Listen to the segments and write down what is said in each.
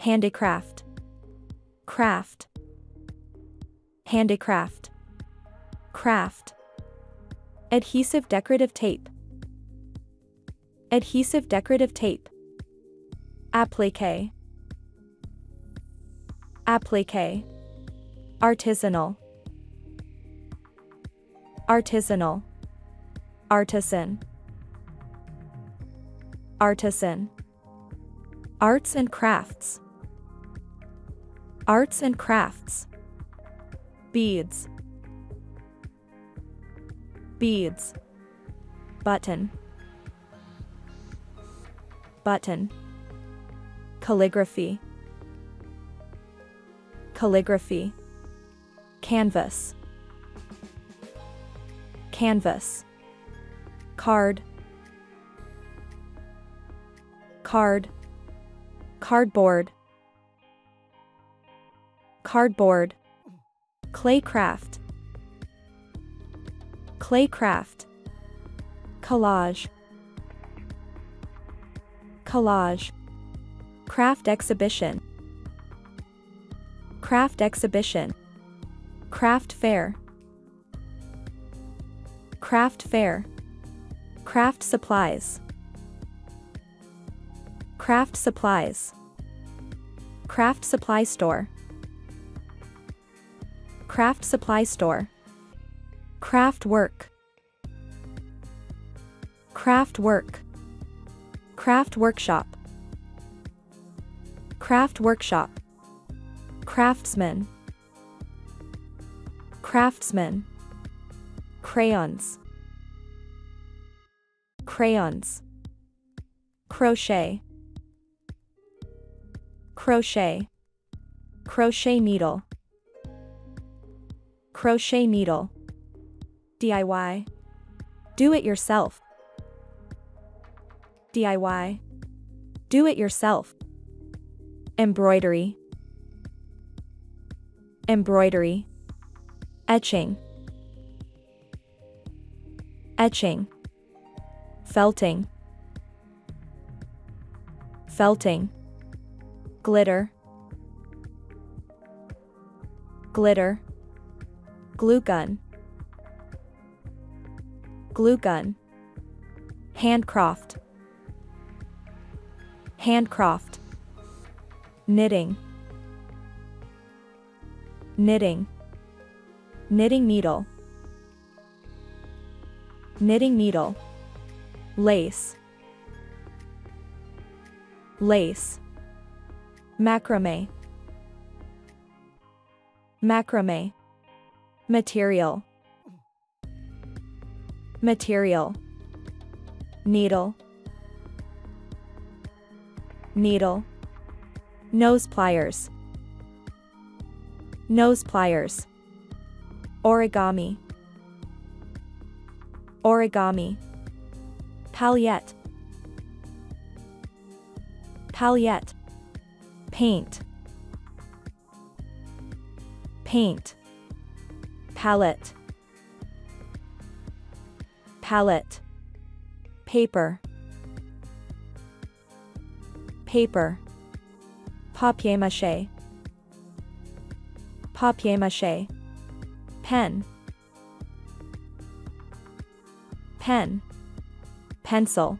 handicraft, craft, handicraft, craft. Adhesive decorative tape, adhesive decorative tape. Applique, applique. Artisanal, artisanal. Artisan, artisan. Arts and crafts, arts and crafts. Beads, beads. Button, button. Calligraphy, calligraphy. Canvas, canvas. Card, card. Cardboard, cardboard. Clay craft, clay craft. Collage, collage. Craft exhibition, craft exhibition. Craft fair, craft fair. Craft supplies, craft supplies. Craft supply store, craft supply store. Craft work, craft work. Craft workshop, craft workshop. Craftsman, craftsman. Crayons, crayons. Crochet, crochet. Crochet needle, crochet needle. DIY, do it yourself. DIY, do it yourself. Embroidery, embroidery. Etching, etching. Felting, felting. Glitter, glitter. Glue gun, glue gun. Handcraft, handcraft. Knitting, knitting. Knitting needle, knitting needle. Lace, lace. Macrame, macrame. Material, material. Needle, needle. Nose pliers, nose pliers. Origami, origami. Palette, palette. Paint, paint. Palette, palette. Paper, paper. Papier-mâché, papier-mâché. Pen, pen. Pencil,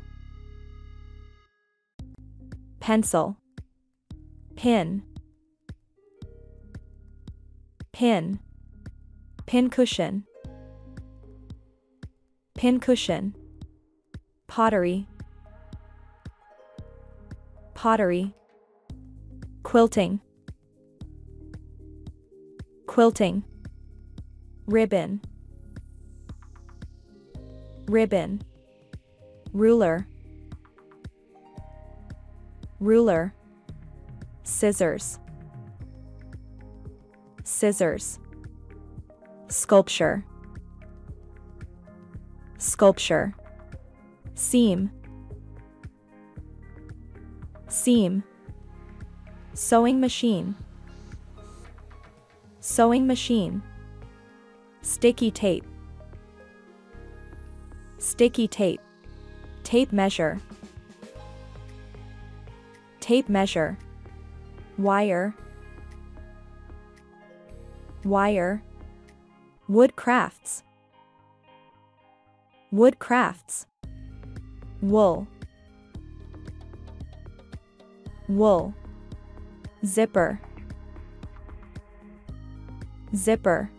pencil. Pin, pin. Pincushion, pincushion. Pottery, pottery. Quilting, quilting. Ribbon, ribbon. Ruler, ruler. Scissors, scissors. Sculpture, sculpture. Seam, seam. Sewing machine, sewing machine. Sticky tape, sticky tape. Tape measure, tape measure. wire, wire, wood crafts, wood crafts, wool, wool, zipper, zipper,